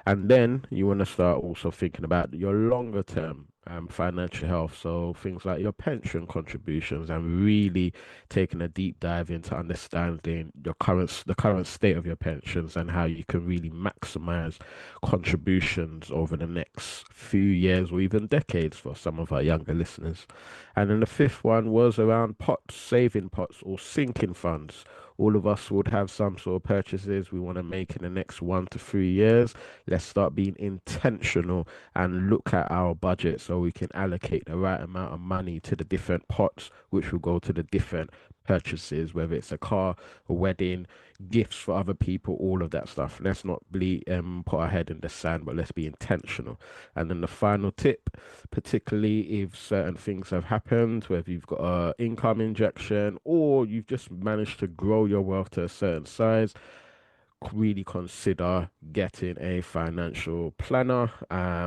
And then you want to start also thinking about your longer term financial health. So things like your pension contributions and really taking a deep dive into understanding the current state of your pensions and how you can really maximize contributions over the next few years or even decades for some of our younger listeners. And then the fifth one was around pots, saving pots or sinking funds. All of us would have some sort of purchases we want to make in the next 1 to 3 years. Let's start being intentional and look at our budget so we can allocate the right amount of money to the different pots, which will go to the different purchases, whether it's a car, a wedding, gifts for other people, all of that stuff. Let's not put our head in the sand, but let's be intentional. And then the final tip, particularly if certain things have happened, whether you've got a income injection or you've just managed to grow your wealth to a certain size, really consider getting a financial planner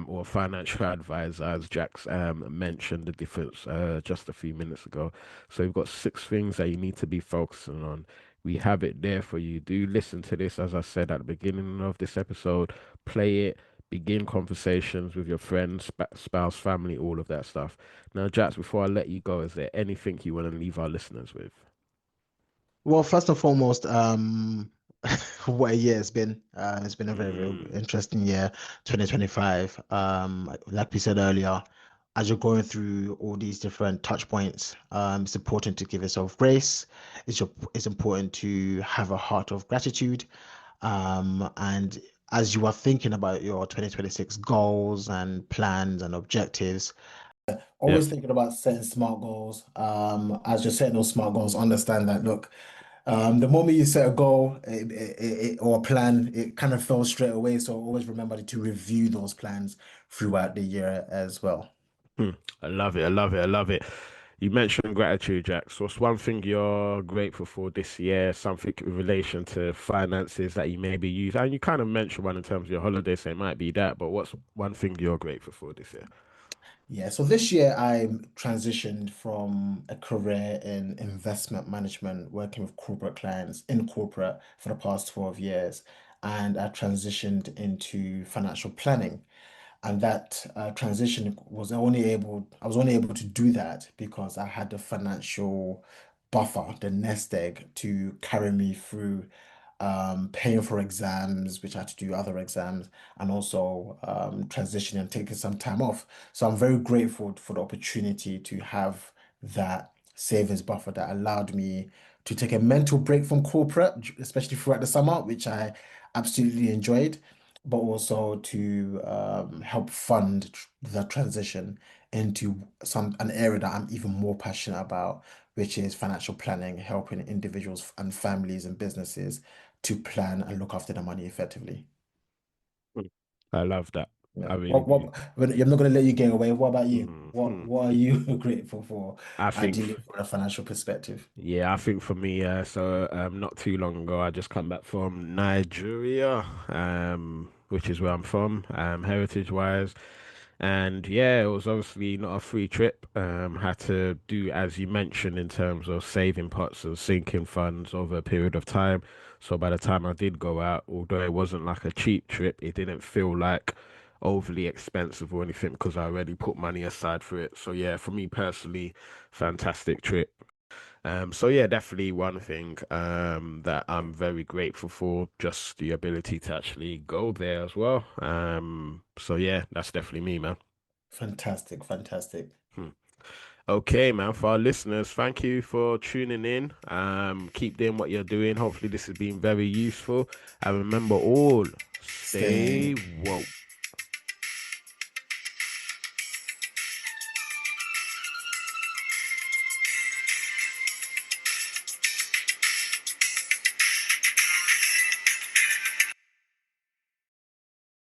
or financial advisor, as Jax mentioned the difference just a few minutes ago. So you've got six things that you need to be focusing on. We have it there for you. Do listen to this, as I said at the beginning of this episode. Play it, begin conversations with your friends, spouse, family, all of that stuff. Now, Jax, before I let you go, is there anything you want to leave our listeners with? Well, first and foremost, what a year it's been. It's been a very, very Mm, interesting year, 2025. Like we said earlier, as you're going through all these different touch points, it's important to give yourself grace. It's important to have a heart of gratitude. And as you are thinking about your 2026 goals and plans and objectives, yeah. always thinking about setting smart goals. As you're setting those smart goals, understand that look, the moment you set a goal or a plan, it kind of fails straight away. So always remember to review those plans throughout the year as well. Hmm. I love it. I love it. I love it. You mentioned gratitude, Jax. What's one thing you're grateful for this year? Something in relation to finances that you maybe use? And you kind of mentioned one in terms of your holiday, so it might be that, but what's one thing you're grateful for this year? Yeah, so this year I transitioned from a career in investment management, working with corporate clients in corporate for the past 12 years, and I transitioned into financial planning. And that transition I was only able to do that because I had the financial buffer, the nest egg to carry me through paying for exams, which I had to do other exams, and also transitioning and taking some time off. So I'm very grateful for the opportunity to have that savings buffer that allowed me to take a mental break from corporate, especially throughout the summer, which I absolutely enjoyed, but also to help fund the transition into an area that I'm even more passionate about, which is financial planning, helping individuals and families and businesses to plan and look after their money effectively. Hmm. I love that. Yeah. I really do. I'm not going to let you get away. What about you? Hmm. What are you grateful for, I think, ideally from a financial perspective? yeah, I think for me, not too long ago, I just come back from Nigeria, which is where I'm from, heritage wise. And yeah, it was obviously not a free trip. Had to do as you mentioned in terms of saving pots and sinking funds over a period of time. So by the time I did go out, although it wasn't like a cheap trip, it didn't feel like overly expensive or anything because I already put money aside for it. So yeah, for me personally, fantastic trip. So yeah, definitely one thing that I'm very grateful for, just the ability to actually go there as well. So yeah, that's definitely me, man. Fantastic, fantastic. Hmm. Okay, man. For our listeners, thank you for tuning in. Keep doing what you're doing. Hopefully, this has been very useful. And remember, all Stay stay woke.